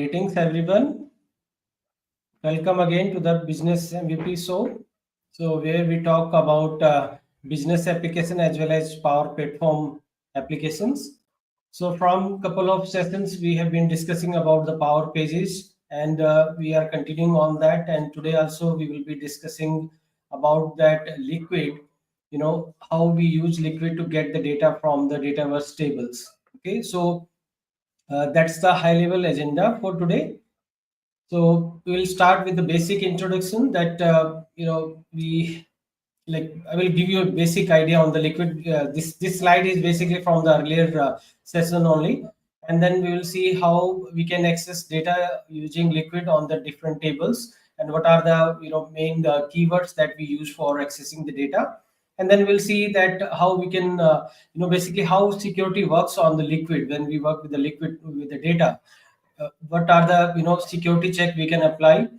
Greetings, everyone. Welcome again to the Business MVP Show. So, where we talk about business application as well as Power Platform applications. So, from couple of sessions, we have been discussing about the Power Pages, and we are continuing on that. And today also, we will be discussing about that Liquid. How we use Liquid to get the data from the Dataverse tables. Okay, so that's the high level agenda for today. So we'll start with the basic introduction that we like. I will give you a basic idea on the liquid. This slide is basically from the earlier session only, and then we will see how we can access data using liquid on the different tables and what are the main keywords that we use for accessing the data. And then we'll see that how we can basically how security works on the liquid when we work with the liquid with the data, what are the security check we can apply,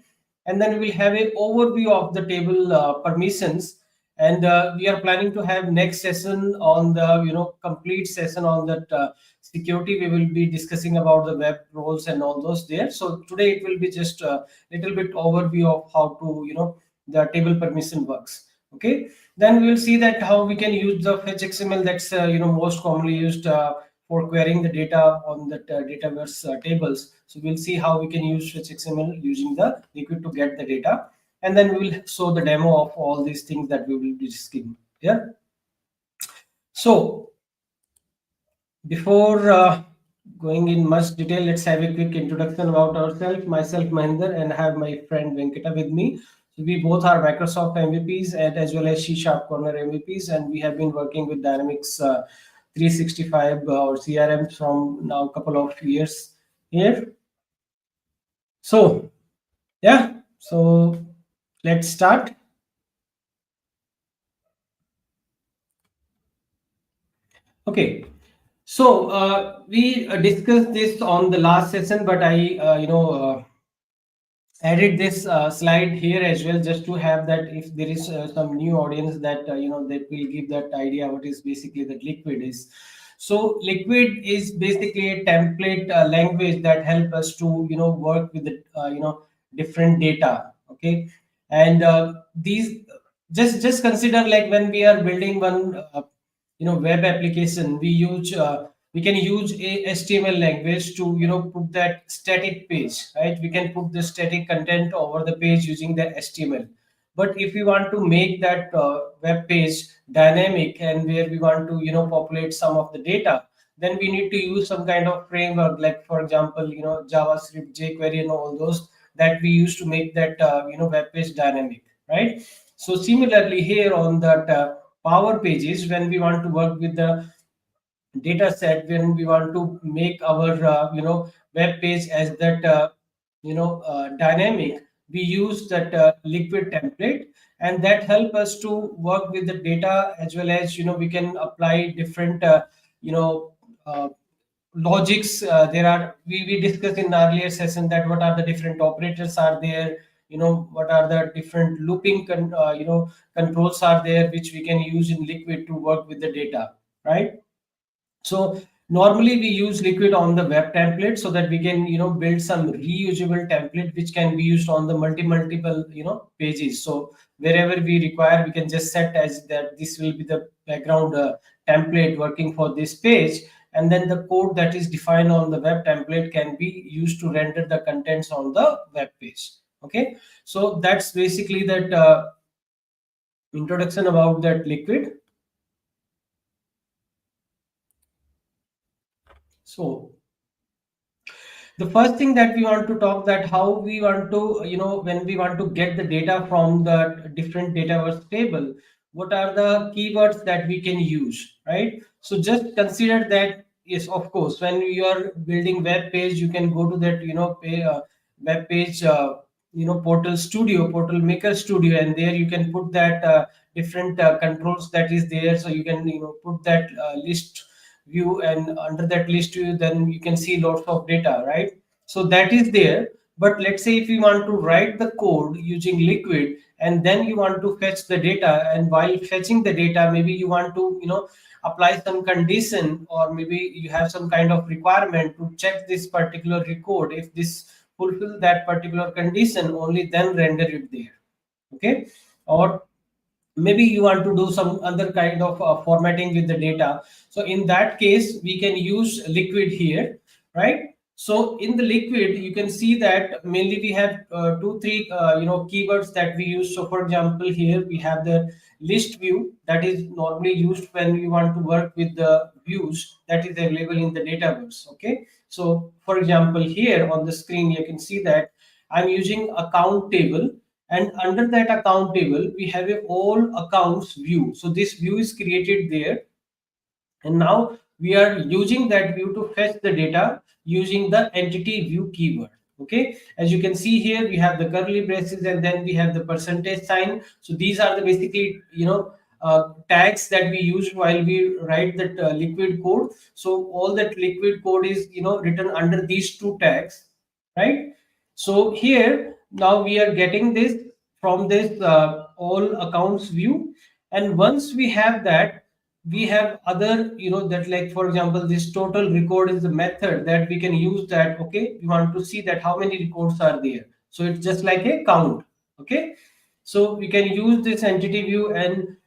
and then we will have a overview of the table permissions. And we are planning to have next session on the complete session on that security. We will be discussing about the web roles and all those there. So today it will be just a little bit overview of how to the table permission works. Okay, then we will see that how we can use the fetch xml. That's most commonly used for querying the data on the Dataverse tables. So we'll see how we can use fetch XML using the liquid to get the data. And then we will show the demo of all these things that we will be discussing here. So before going in much detail, let's have a quick introduction about ourselves. Myself, Mahender, and I have my friend Venkata with me. So we both are Microsoft MVPs and as well as CSharpCorner MVPs, and we have been working with Dynamics 365 or CRM from now a couple of years here. So yeah, so let's start. Okay, so we discussed this on the last session, but I added this slide here as well, just to have that if there is some new audience that that will give that idea what is basically that liquid is. So liquid is basically a template language that help us to work with the different data. Okay, and these just consider like when we are building one web application, we can use a HTML language to put that static page, right? We can put the static content over the page using the HTML. But if we want to make that web page dynamic and where we want to populate some of the data, then we need to use some kind of framework, like for example JavaScript, jQuery, and all those that we use to make that web page dynamic, right? So similarly here on that Power Pages, when we want to work with the data set, when we want to make our web page as that dynamic, we use that liquid template, and that help us to work with the data as well as we can apply different logics. There are we discussed in the earlier session that what are the different operators are there, what are the different looping controls are there which we can use in liquid to work with the data, right? So normally we use liquid on the web template so that we can build some reusable template which can be used on the multiple pages. So wherever we require, we can just set as that this will be the background template working for this page, and then the code that is defined on the web template can be used to render the contents on the web page. Okay, so that's basically that introduction about that liquid. So the first thing that we want to talk that how we want to when we want to get the data from the different Dataverse table, what are the keywords that we can use, right? So just consider that, yes, of course, when you are building web page, you can go to that web page portal maker studio, and there you can put that different controls that is there. So you can put that list view, and under that list view then you can see lots of data, right? So that is there. But let's say if we want to write the code using liquid, and then you want to fetch the data, and while fetching the data, maybe you want to apply some condition, or maybe you have some kind of requirement to check this particular record. If this fulfill that particular condition, only then render it there. Okay. Or maybe you want to do some other kind of formatting with the data. So in that case, we can use liquid here, right? So in the liquid, you can see that mainly we have two three keywords that we use. So for example, here we have the list view that is normally used when you want to work with the views that is available in the Dataverse. Okay, so for example, here on the screen you can see that I'm using account table, and under that account table we have a all accounts view. So this view is created there, and now we are using that view to fetch the data using the entity view keyword. Okay, as you can see here, we have the curly braces and then we have the percentage sign. So these are the basically tags that we use while we write that liquid code. So all that liquid code is written under these two tags, right? So here now we are getting this from this all accounts view, and once we have that, we have other that, like for example, this total record is the method that we can use. That okay, we want to see that how many records are there, so it's just like a count. Okay, so we can use this entity view and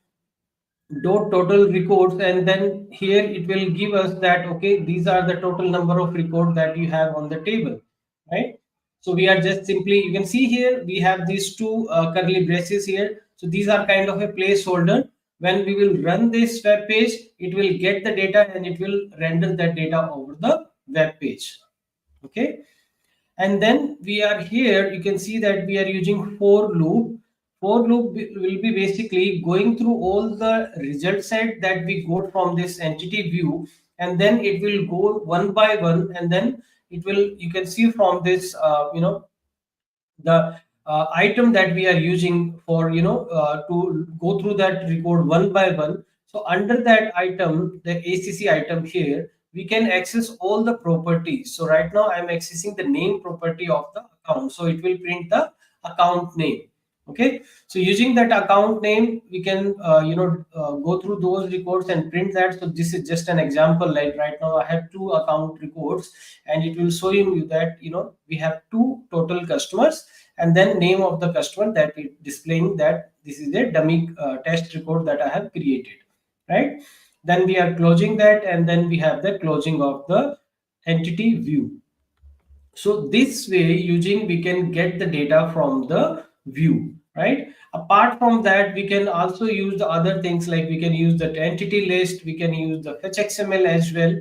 dot total records, and then here it will give us that okay, these are the total number of records that you have on the table, right? So we are just simply, you can see here we have these two curly braces here. So these are kind of a placeholder. When we will run this web page, it will get the data and it will render that data over the web page. Okay, and then we are here, you can see that we are using for loop. Will be basically going through all the result set that we got from this entity view, and then it will go one by one, and then it will, you can see from this the item that we are using for to go through that record one by one. So under that item, the ACC item here, we can access all the properties. So right now I'm accessing the name property of the account, so it will print the account name. Okay, so using that account name, we can go through those records and print that. So this is just an example. Like right now I have two account records, and it will show you that we have two total customers, and then name of the customer that is displaying that this is a dummy test record that I have created, right? Then we are closing that, and then we have the closing of the entity view. So this way, using, we can get the data from the view, right? Apart from that, we can also use the other things, like we can use the entity list, we can use the fetch XML as well.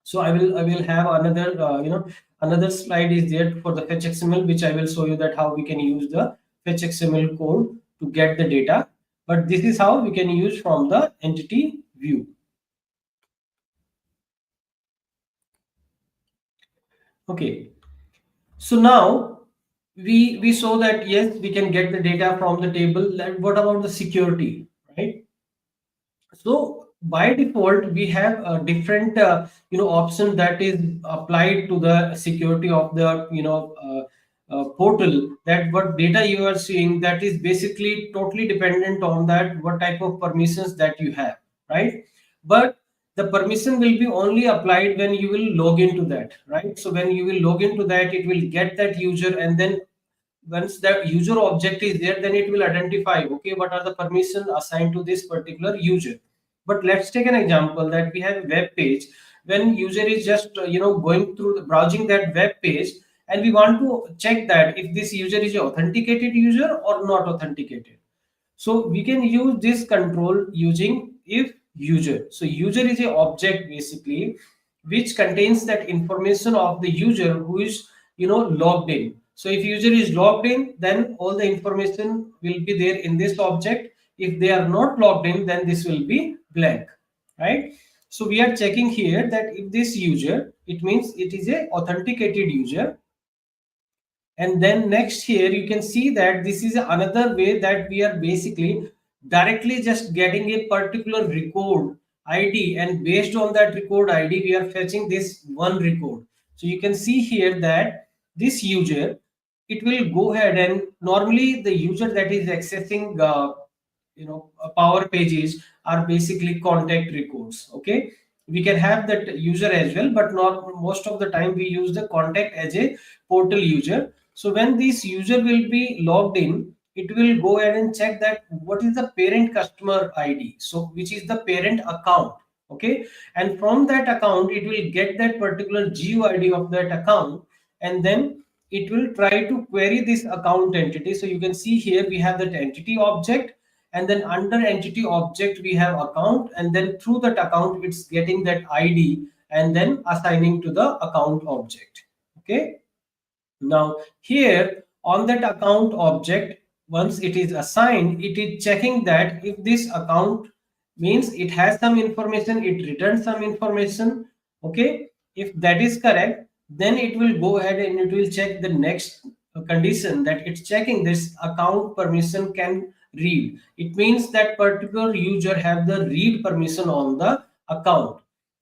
So I will have another another slide is there for the fetch XML, which I will show you that how we can use the fetch XML code to get the data. But this is how we can use from the entity view. Okay, so now we saw that yes, we can get the data from the table. And what about the security, right? So by default, we have a different option that is applied to the security of the portal. That what data you are seeing, that is basically totally dependent on that what type of permissions that you have, right? But the permission will be only applied when you will log into that, right? So when you will log into that, it will get that user, and then once that user object is there, then it will identify okay, what are the permissions assigned to this particular user. But let's take an example that we have a web page. When user is just going through browsing that web page, and we want to check that if this user is an authenticated user or not authenticated. So we can use this control using if user. So user is a object basically which contains that information of the user who is logged in. So if user is logged in, then all the information will be there in this object. If they are not logged in, then this will be blank, right? So we are checking here that if this user, it means it is a authenticated user. And then next here you can see that this is another way that we are basically directly just getting a particular record ID, and based on that record ID we are fetching this one record. So you can see here that this user, it will go ahead, and normally the user that is accessing power pages are basically contact records. Okay, we can have that user as well, but not most of the time we use the contact as a portal user. So when this user will be logged in, it will go ahead and check that what is the parent customer ID, so which is the parent account. Okay, and from that account it will get that particular GUID of that account, and then it will try to query this account entity. So you can see here we have that entity object, and then under entity object we have account, and then through that account it's getting that ID and then assigning to the account object. Okay, now here on that account object, once it is assigned, it is checking that if this account means it has some information, it returns some information. Okay, if that is correct, then it will go ahead and it will check the next condition, that it's checking this account permission can read. It means that particular user have the read permission on the account.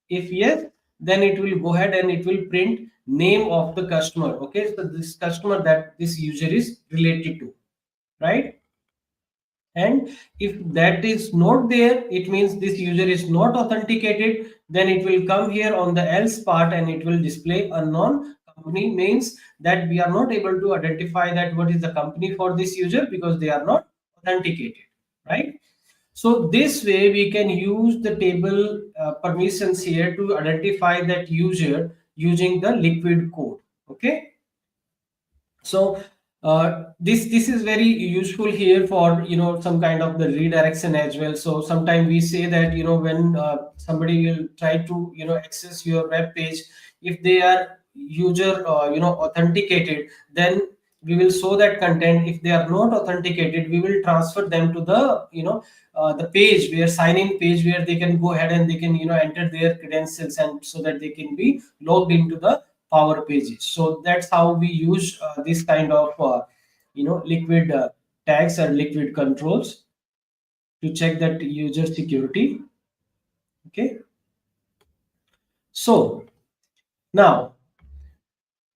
If yes, then it will go ahead and it will print name of the customer. Okay, so this customer that this user is related to, right? And if that is not there, it means this user is not authenticated. Then it will come here on the else part and it will display unknown company, means that we are not able to identify that what is the company for this user because they are not authenticated, right? So this way we can use the table permissions here to identify that user using the liquid code. Okay, so this is very useful here for some kind of the redirection as well. So sometimes we say that when somebody will try to access your web page, if they are user authenticated, then we will show that content. If they are not authenticated, we will transfer them to the the page where sign in page, where they can go ahead and they can enter their credentials, and so that they can be logged into the power pages. So that's how we use this kind of liquid tags and liquid controls to check that user security. Okay, so now,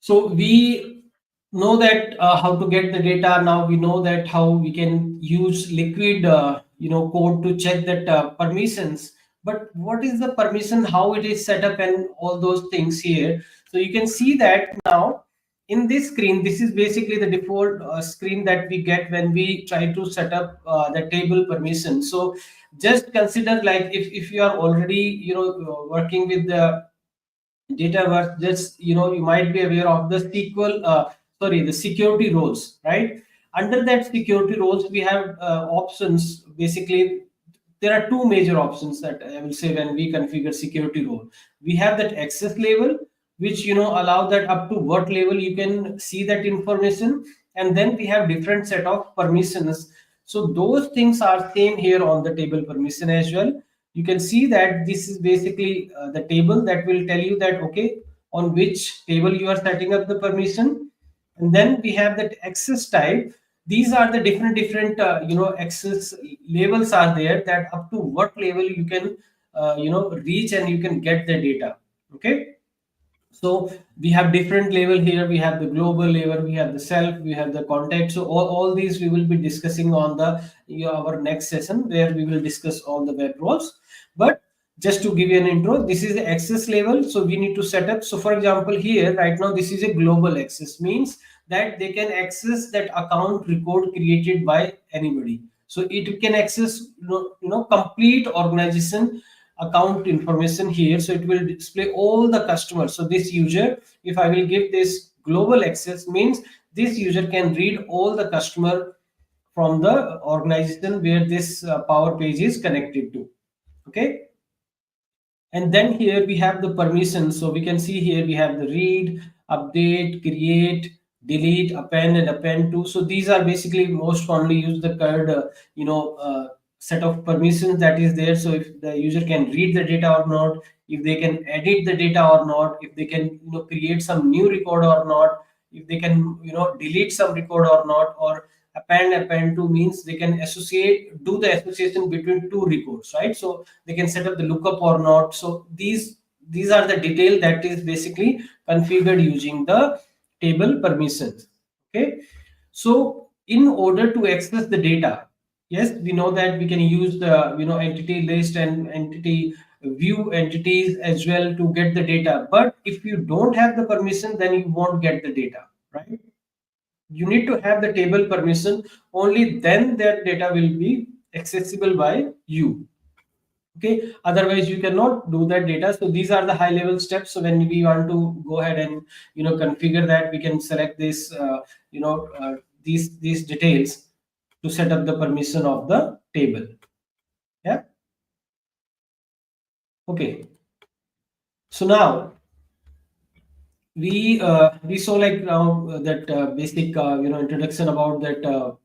so we know that how to get the data. Now we know that how we can use liquid code to check that permissions. But what is the permission, how it is set up, and all those things here. So you can see that now in this screen, this is basically the default screen that we get when we try to set up the table permission. So just consider, like, if you are already working with the Dataverse, just you might be aware of the the security roles, right? Under that security roles, we have options. Basically, there are two major options that I will say when we configure security role. We have that access level, which allow that up to what level you can see that information, and then we have different set of permissions. So those things are same here on the table permission as well. You can see that this is basically the table that will tell you that okay, on which table you are setting up the permission. And then we have that access type. These are the different access levels are there, that up to what level you can reach and you can get the data. Okay, so we have different level here. We have the global level, we have the self, we have the contact. So all these we will be discussing on the our next session, where we will discuss all the web roles. But just to give you an intro, this is the access level. So we need to set up. So for example, here right now this is a global access, means that they can access that account record created by anybody. So it can access complete organization account information here. So it will display all the customers. So this user, if I will give this global access, means this user can read all the customer from the organization where this power page is connected to. Okay, and then here we have the permissions. So we can see here we have the read, update, create, delete, append, and append to. So these are basically most commonly used the current set of permissions that is there. So if the user can read the data or not, if they can edit the data or not, if they can create some new record or not, if they can delete some record or not, or append to means they can do the association between two records, right? So they can set up the lookup or not. So these are the detail that is basically configured using the table permissions. Okay, so in order to access the data, yes, we know that we can use the entity list and entity view entities as well to get the data. But if you don't have the permission, then you won't get the data, right? You need to have the table permission. Only then that data will be accessible by you. Okay, otherwise you cannot do that data. So these are the high level steps. So when we want to go ahead and configure that, we can select this these details to set up the permission of the table. Yeah. Okay, so now we saw like now that basic introduction about that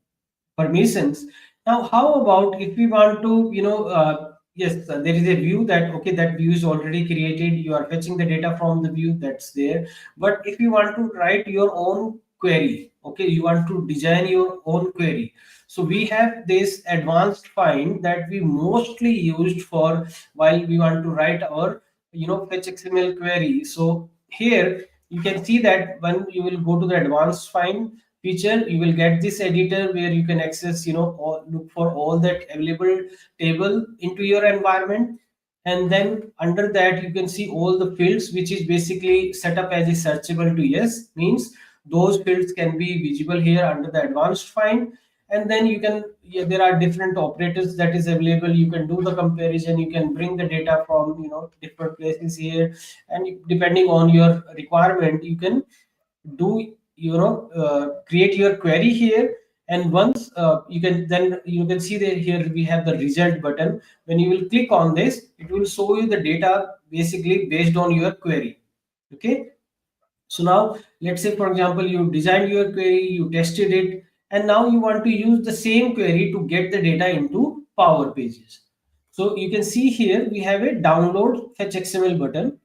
permissions. Now how about if we want to yes, there is a view that, okay, that view is already created, you are fetching the data from the view that's there. But if you want to write your own query, okay, you want to design your own query, so we have this advanced find that we mostly used for while we want to write our fetch XML query. So here you can see that when you will go to the advanced find feature, you will get this editor where you can access, look for all that available table into your environment. And then under that you can see all the fields, which is basically set up as a searchable to yes, means those fields can be visible here under the advanced find. And then you can, yeah, there are different operators that is available. You can do the comparison, you can bring the data from different places here. And depending on your requirement, you can do create your query here. And once you can, then you can see that here we have the result button. When you will click on this, it will show you the data basically based on your query. Okay, so now let's say for example you designed your query, you tested it, and now you want to use the same query to get the data into Power Pages. So you can see here we have a download fetch XML button.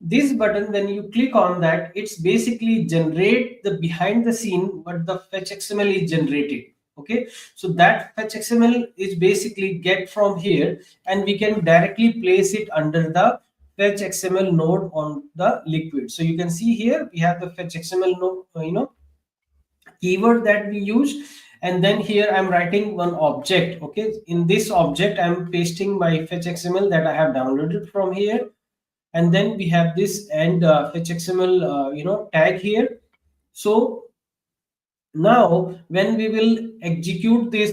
This button, when you click on that, it's basically generate the behind the scene what the fetch XML is generated. Okay, so that fetch XML is basically get from here, and we can directly place it under the fetch XML node on the liquid. So you can see here we have the fetch XML node, keyword that we use. And then here I'm writing one object. Okay, in this object I'm pasting my fetch XML that I have downloaded from here. And then we have this and fetch XML tag here. So now when we will execute this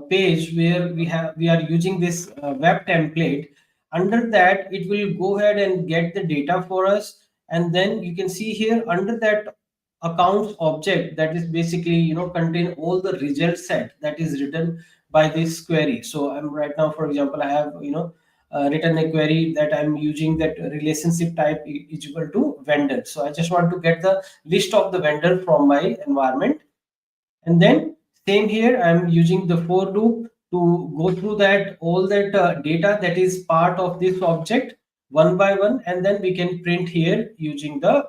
page where we are using this web template, under that it will go ahead and get the data for us. And then you can see here under that accounts object, that is basically contain all the result set that is written by this query. So I'm right now, for example, I have written a query that I'm using that relationship type is equal to vendor. So I just want to get the list of the vendor from my environment. And then same here, I'm using the for loop to go through that all that data that is part of this object one by one. And then we can print here using the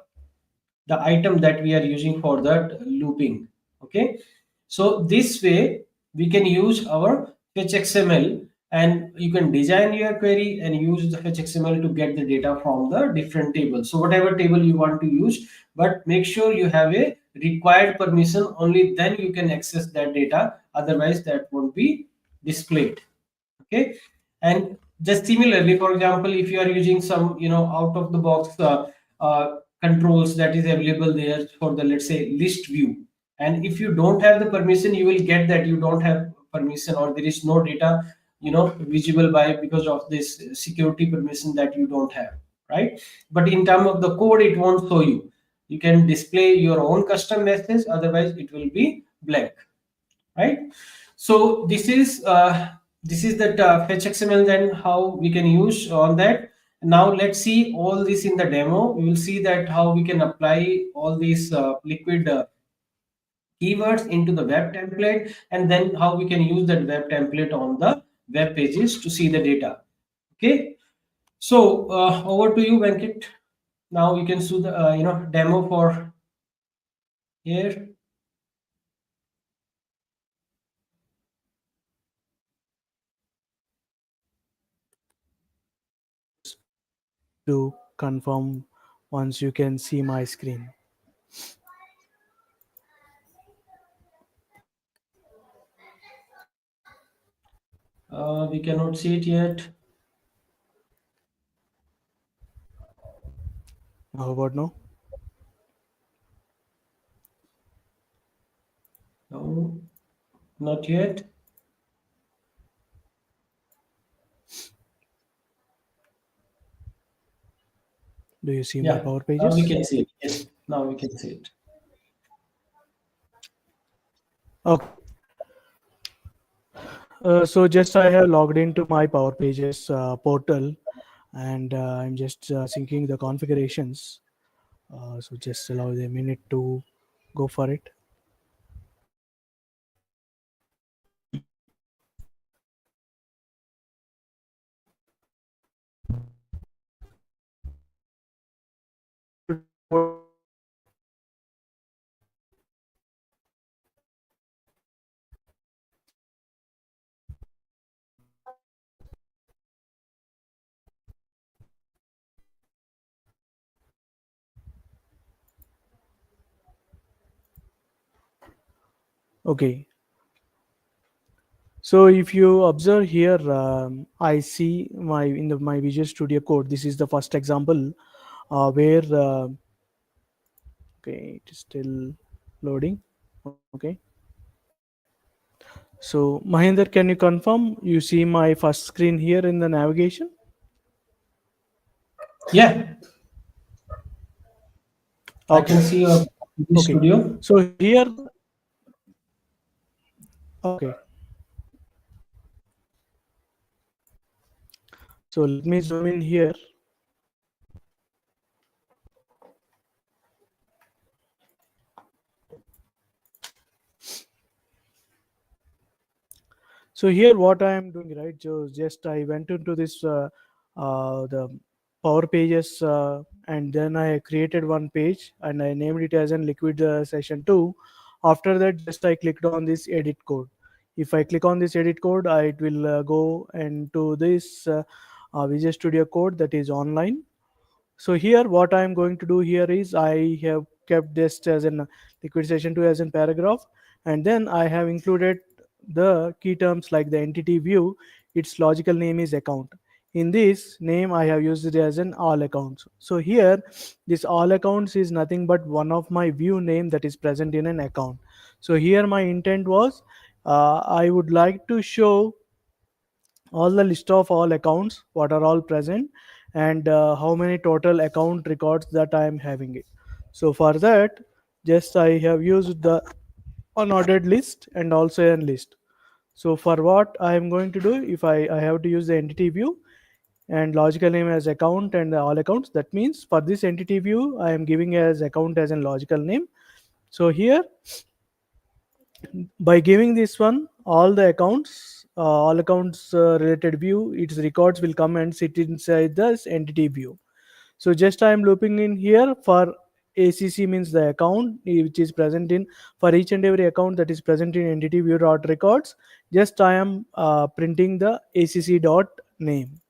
item that we are using for that looping. Okay, so this way we can use our fetch XML, and you can design your query and use the fetch XML to get the data from the different tables. So whatever table you want to use, but make sure you have a required permission. Only then you can access that data, otherwise that won't be displayed. Okay, and just similarly, for example, if you are using some out of the box controls that is available there for the, let's say, list view, and if you don't have the permission, you will get that you don't have permission, or there is no data visible by because of this security permission that you don't have, right? But in terms of the code, it won't show you. You can display your own custom message, otherwise it will be blank, right? So this is that fetch XML, then how we can use on that. Now let's see all this in the demo. We will see that how we can apply all these liquid keywords into the web template, and then how we can use that web template on the web pages to see the data. Okay, so over to you, Venkit. Now you can see the demo for here. To confirm once you can see my screen. We cannot see it yet. How about now? No, not yet. Do you see my Yeah, Power now we Pages? can see it. Yes, now we can see it. Okay. So just I have logged into my Power Pages portal, and I'm just syncing the configurations. So just allow a minute to go for it. Okay. So if you observe here, I see my Visual Studio Code. This is the first example where okay, it is still loading. Okay. So Mahender, can you confirm you see my first screen here in the navigation? Yeah, I can Okay. see your Okay. studio. So here, okay. So let me zoom in here. So here, what I am doing, right? So just I went into this the Power Pages, and then I created one page, and I named it as an Liquid Session 2. After that, just I clicked on this Edit Code. If I click on this Edit Code, it will go into this Visual Studio Code that is online. So here what I am going to do here is I have kept this as an liquid session 2 as in paragraph, and then I have included the key terms like the entity view. Its logical name is account. In this name I have used it as an all accounts. So here this all accounts is nothing but one of my view name that is present in an account. So here my intent was I would like to show all the list of all accounts what are all present, and how many total account records that I am having it. So for that, just I have used the unordered list and also an list. So for what I am going to do, if I have to use the entity view and logical name as account and the all accounts, that means for this entity view I am giving as account as a logical name. So here by giving this one all accounts related view, its records will come and sit inside this entity view. So just I am looping in here for ACC means the account which is present in, for each and every account that is present in entity view dot records, just I am printing the ACC dot name.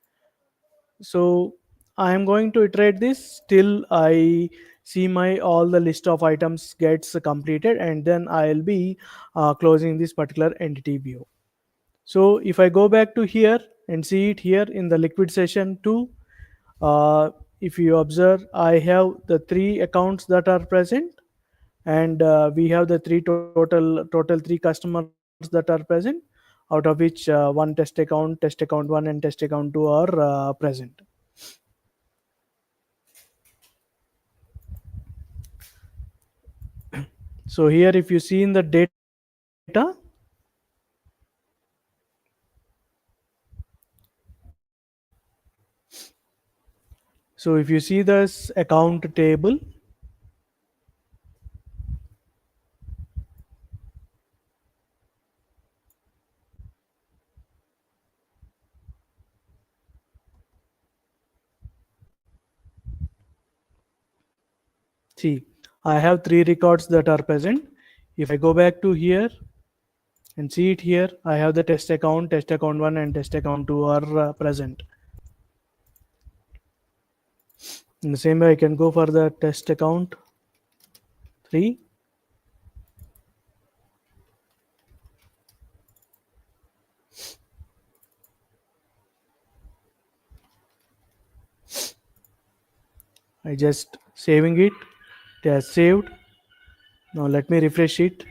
So I am going to iterate this till I see my all the list of items gets completed, and then I'll be closing this particular entity view. So if I go back to here and see it here in the liquid session 2, if you observe I have the three accounts that are present, and we have the total three customers that are present, out of which one test account 1 and test account 2 are present. So here if you see in the data, so if you see this account table, see I have three records that are present. If I go back to here and see it here, I have the test account 1 and test account 2 are present. In the same way I can go for the test account 3. I just saving it. It has saved. Now let me refresh it.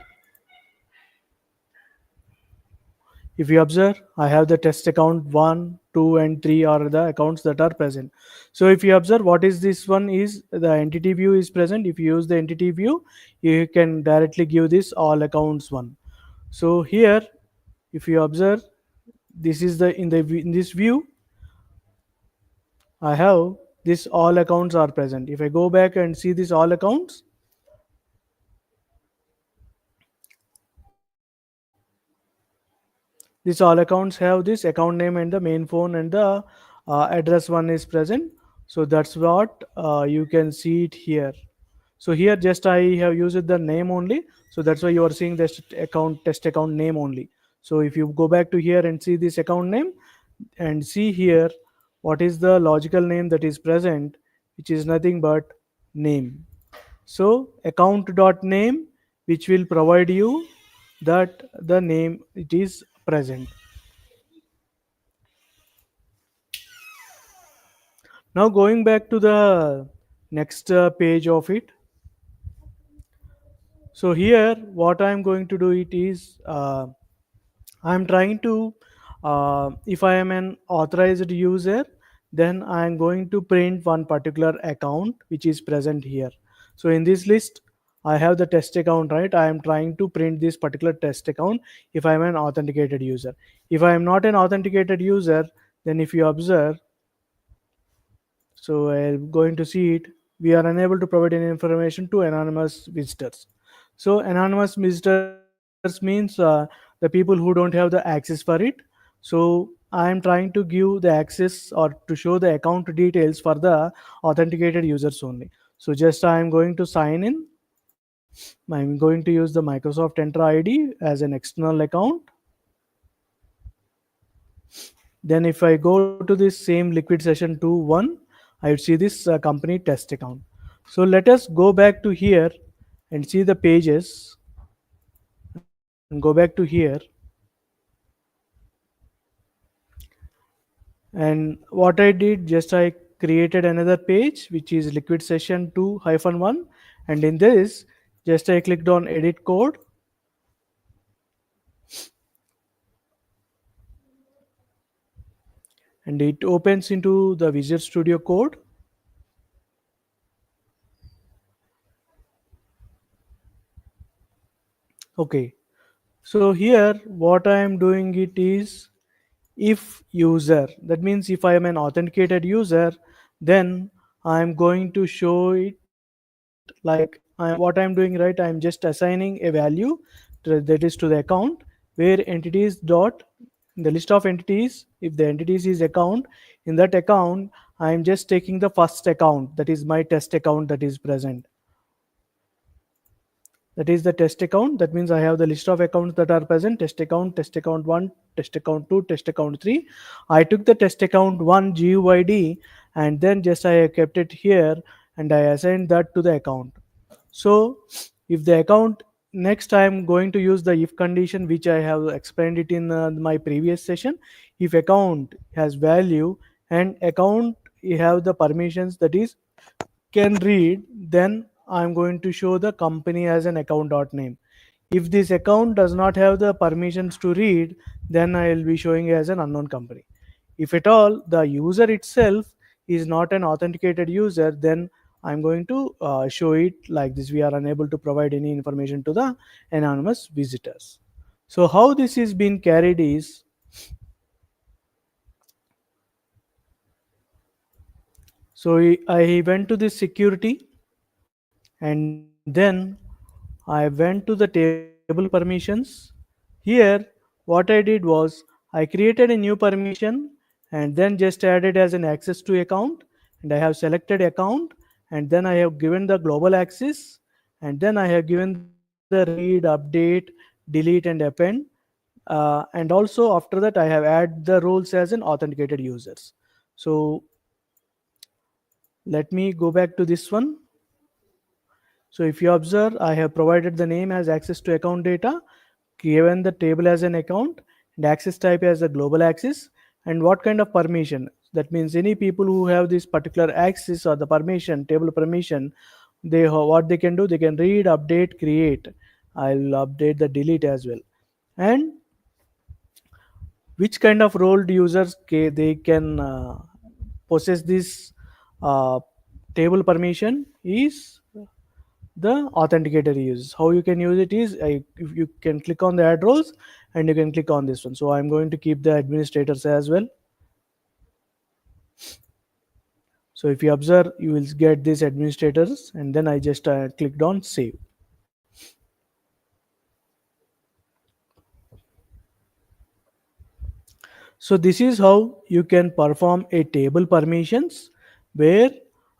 If you observe, I have the test account 1, 2, and 3 are the accounts that are present. So if you observe what is this one is the entity view is present. If you use the entity view, you can directly give this all accounts one. So here, if you observe, this is the in this view, I have this all accounts are present. If I go back and see this all accounts, these all accounts have this account name and the main phone and the address one is present. So that's what you can see it here. So here just I have used the name only. So that's why you are seeing this account test account name only. So if you go back to here and see this account name and see here what is the logical name that is present, which is nothing but name. So account dot name, which will provide you that the name it is present. Now going back to the next page of it. So here what I am going to do it is I'm trying to if I am an authorized user, then I'm going to print one particular account which is present here. So in this list I have the test account, right? I am trying to print this particular test account if I am an authenticated user. If I am not an authenticated user, then if you observe, so I'm going to see it. We are unable to provide any information to anonymous visitors. So anonymous visitors means the people who don't have the access for it. So I am trying to give the access or to show the account details for the authenticated users only. So just I am going to sign in. I'm going to use the Microsoft Entra ID as an external account. Then if I go to this same liquid session 2.1, I would see this company test account. So let us go back to here and see the pages and go back to here. And what I did, just I created another page which is liquid session 2-1, and in this just I clicked on edit code, and it opens into the Visual Studio Code. Okay, so here what I am doing it is if user, that means if I am an authenticated user, then I'm going to show it like what I'm doing, right? I'm just assigning a value that is to the account where entities dot in the list of entities, if the entities is account, in that account I'm just taking the first account, that is my test account that is present. That is the test account. That means I have the list of accounts that are present: test account 1, test account 2, test account 3. I took the test account 1 GUID and then just I kept it here and I assigned that to the account. So if the account, next I am going to use the if condition which I have explained it in my previous session. If account has value and account you have the permissions, that is can read, then I'm going to show the company as an account dot name. If this account does not have the permissions to read, then I will be showing as an unknown company. If at all the user itself is not an authenticated user, then I'm going to show it like this: we are unable to provide any information to the anonymous visitors. So how this is being carried is, so I went to the security and then I went to the table permissions. Here what I did was I created a new permission and then just added as an access to account, and I have selected account, and then I have given the global access, and then I have given the read, update, delete and append. And also after that I have added the roles as an authenticated users. So let me go back to this one. So if you observe, I have provided the name as access to account data, given the table as an account, and access type as a global access, and what kind of permission. That means any people who have this particular access or the permission, table permission, what they can do, they can read, update, create. I'll update the delete as well. And which kind of role users they can possess this uh, table permission is the authenticator use. How you can use it is, if you can click on the add roles and you can click on this one. So I'm going to keep the administrators as well. So if you observe, you will get these administrators, and then I just clicked on save. So this is how you can perform a table permissions, where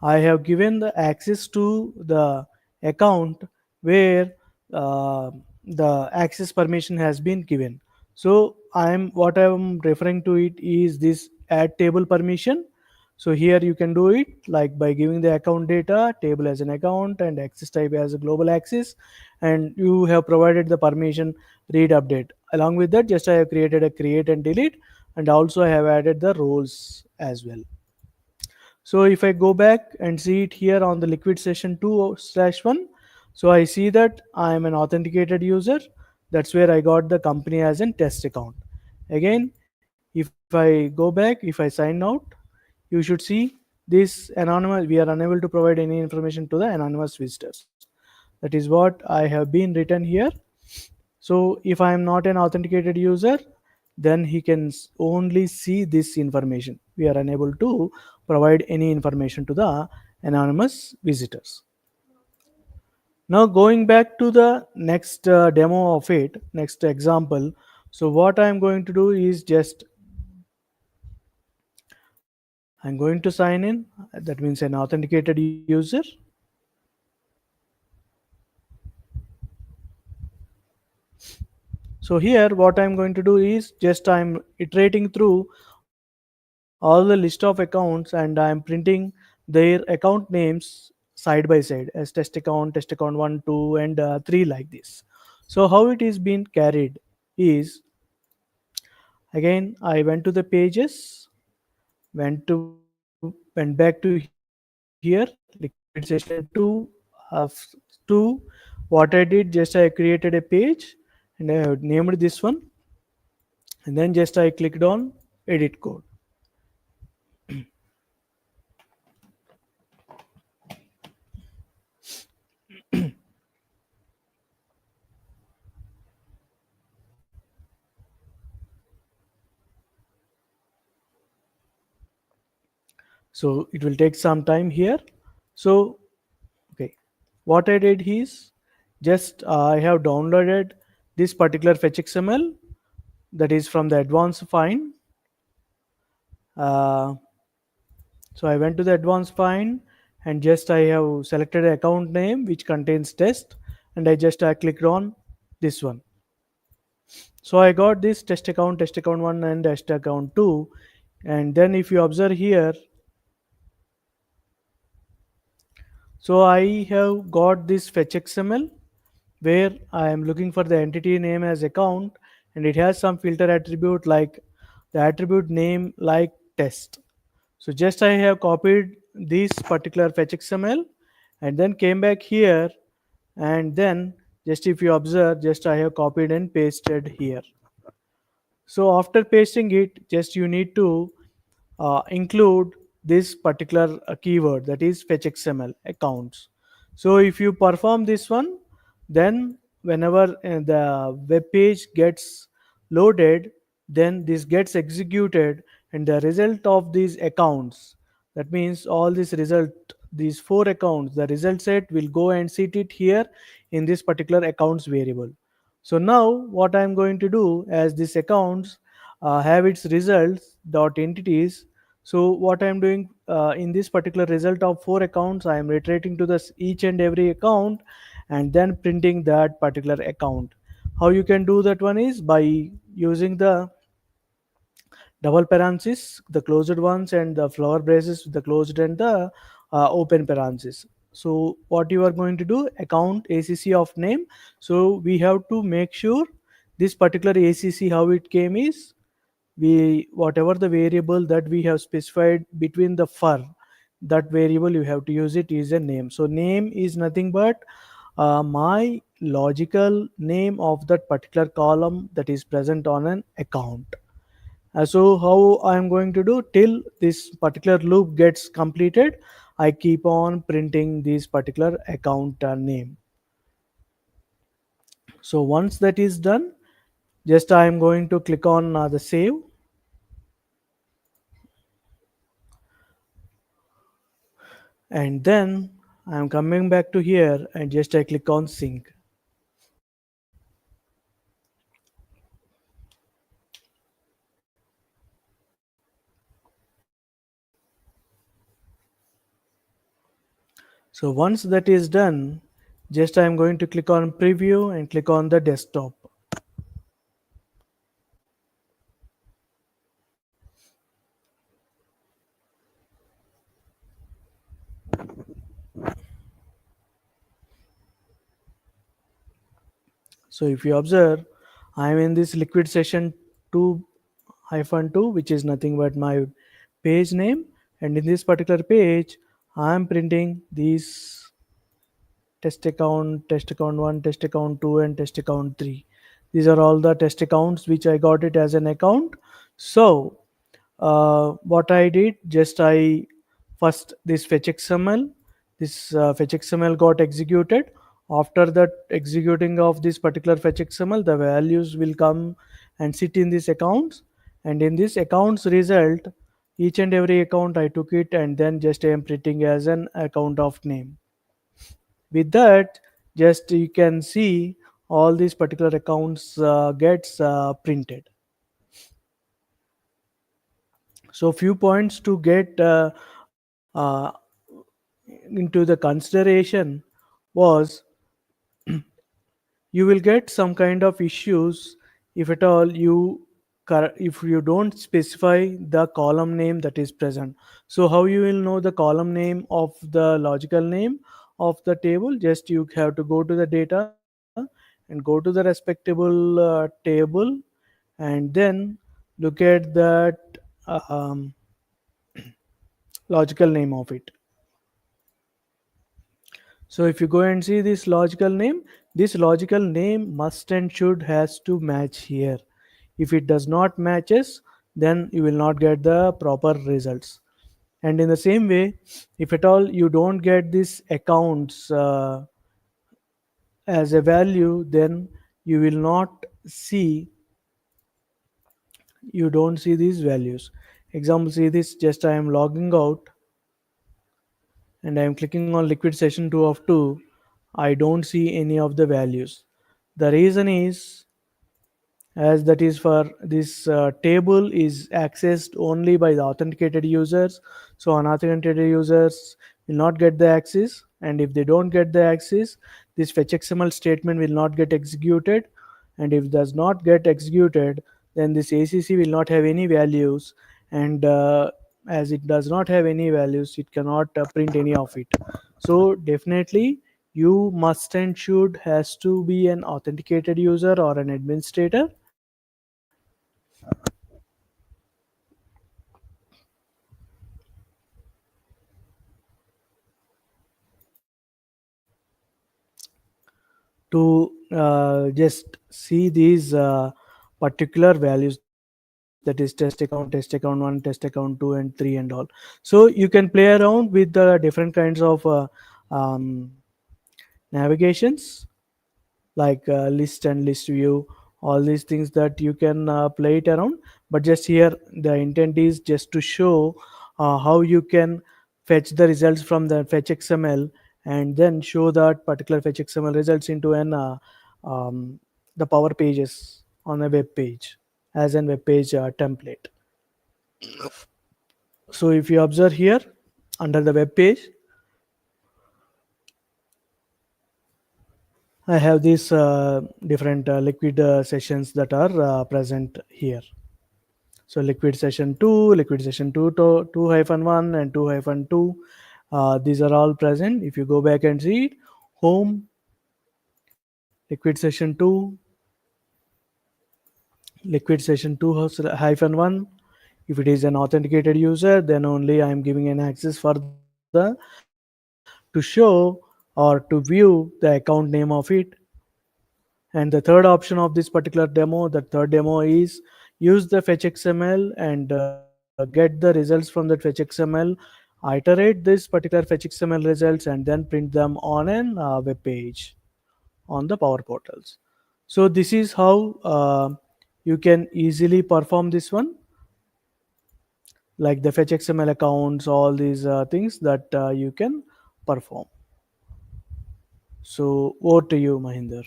I have given the access to the account where uh, the access permission has been given. So what I'm referring to it is this add table permission. So here you can do it like by giving the account data, table as an account, and access type as a global access, and you have provided the permission read update. Along with that, just I have created a create and delete, and also I have added the roles as well. So if I go back and see it here on the liquid session 2/1, so I see that I am an authenticated user. That's where I got the company as a test account. Again, if I go back, if I sign out, you should see this anonymous, we are unable to provide any information to the anonymous visitors. That is what I have been written here. So if I am not an authenticated user, then he can only see this information. We are unable to provide any information to the anonymous visitors. Now going back to the next demo of it, next example. So what I am going to do is just I'm going to sign in. That means an authenticated user. So here what I'm going to do is just I'm iterating through all the list of accounts, and I'm printing their account names side by side as test account 1, 2, and 3 like this. So how it is being carried is, again I went to the pages, went back to here, liquid session 2. What I did, just I created a page and I have named this one, and then just I clicked on edit code. So it will take some time here. So okay, what I did is just I have downloaded this particular fetch XML, that is from the advanced find. uh, so I went to the advanced find, and just I have selected an account name which contains test, and I just clicked on this one. So I got this test account 1 and test account 2. And then if you observe here, so I have got this fetch XML where I am looking for the entity name as account, and it has some filter attribute like the attribute name like test. So just I have copied this particular fetch XML and then came back here, and then just if you observe, just I have copied and pasted here. So after pasting it, just you need to include this particular keyword, that is fetch XML accounts. So if you perform this one, then whenever the web page gets loaded, then this gets executed, and the result of these accounts, that means all this result, these 4 accounts, the result set will go and sit it here in this particular accounts variable. So now what I'm going to do, as these accounts have its results dot entities. So what I'm doing in this particular result of 4 accounts, I am reiterating to this each and every account and then printing that particular account. How you can do that one is by using the double parentheses, the closed ones, and the flower braces, the closed and the open parentheses. So what you are going to do, account ACC of name. So we have to make sure this particular ACC how it came is we whatever the variable that we have specified between the for, that variable you have to use it is a name. So name is nothing but my logical name of that particular column that is present on an account. So how I am going to do till this particular loop gets completed, I keep on printing this particular account name. So once that is done, just I am going to click on the save, and then I am coming back to here and just I click on sync. So once that is done, just I am going to click on preview and click on the desktop. So if you observe, I am in this liquid session 2-2, which is nothing but my page name, and in this particular page I am printing these test account 1, test account 2, and test account 3. These are all the test accounts which I got it as an account. So what I did, just I first this fetch XML, this fetch XML got executed. After that executing of this particular fetch XML, the values will come and sit in these accounts, and in this accounts result, each and every account I took it and then just I am printing as an account of name. With that, just you can see all these particular accounts gets printed. So few points to get uh, into the consideration was, you will get some kind of issues if at all if you don't specify the column name that is present. So how you will know the column name of the logical name of the table? Just you have to go to the data and go to the respectable table, and then look at that um, logical name of it. So if you go and see this logical name must and should has to match here. If it does not matches, then you will not get the proper results. And in the same way, if at all you don't get this accounts as a value, then you will not see, you don't see these values. Example, see this, just I am logging out and I am clicking on liquid session 2 of 2. I don't see any of the values. The reason is, as that is for this table is accessed only by the authenticated users, so unauthenticated users will not get the access, and if they don't get the access, this fetch xml statement will not get executed, and if it does not get executed, then this acc will not have any values, and as it does not have any values, it cannot print any of it. So definitely you must and should has to be an authenticated user or an administrator to just see these particular values, that is test account 1, test account 2, and 3 and all. So you can play around with the different kinds of um, navigations, like list and list view, all these things that you can play it around. But just here the intent is just to show how you can fetch the results from the fetch xml, and then show that particular fetch xml results into an um, the power pages on a web page as an web page template. So if you observe here under the web page, I have these different liquid sessions that are present here. So liquid session 2, liquid session 2 to 2 hyphen 1 and 2 hyphen 2. These are all present. If you go back and see it, home, liquid session 2, liquid session 2 hyphen 1. If it is an authenticated user, then only I am giving an access for the to show or to view the account name of it. And the third option of this particular demo, the third demo is use the fetch XML and get the results from that fetch XML, iterate this particular fetch XML results, and then print them on an web page on the Power Portals. So this is how you can easily perform this one, like the fetch XML accounts, all these things that you can perform. So over to you, Mahinder.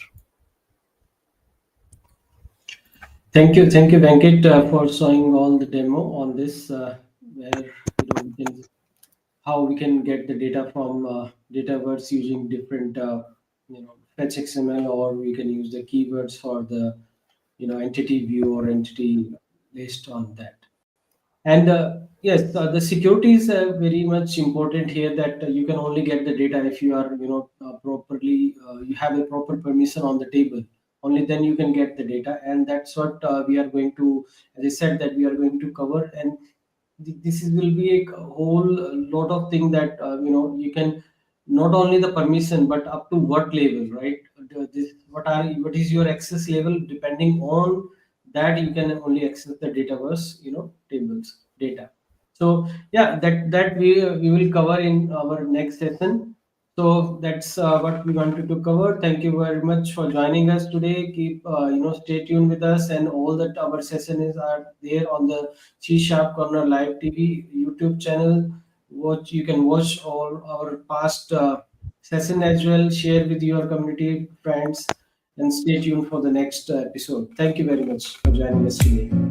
Thank you, Venkat, for showing all the demo on this, where we can how we can get the data from Dataverse using different fetch XML, or we can use the keywords for the entity view or entity list on that. And yes, the security is very much important here. That you can only get the data if you are properly you have a proper permission on the table. Only then you can get the data, and that's what we are going to, as I said, that we are going to cover. And this is will be a whole lot of thing that you can not only the permission, but up to what level, right? What is your access level? Depending on that, you can only access the Dataverse tables data. So yeah, that we will cover in our next session. So that's what we wanted to cover. Thank you very much for joining us today. Keep stay tuned with us, and all that our sessions are there on the C Sharp Corner Live TV YouTube channel. Watch You can watch all our past session as well. Share with your community friends, and stay tuned for the next episode. Thank you very much for joining us today.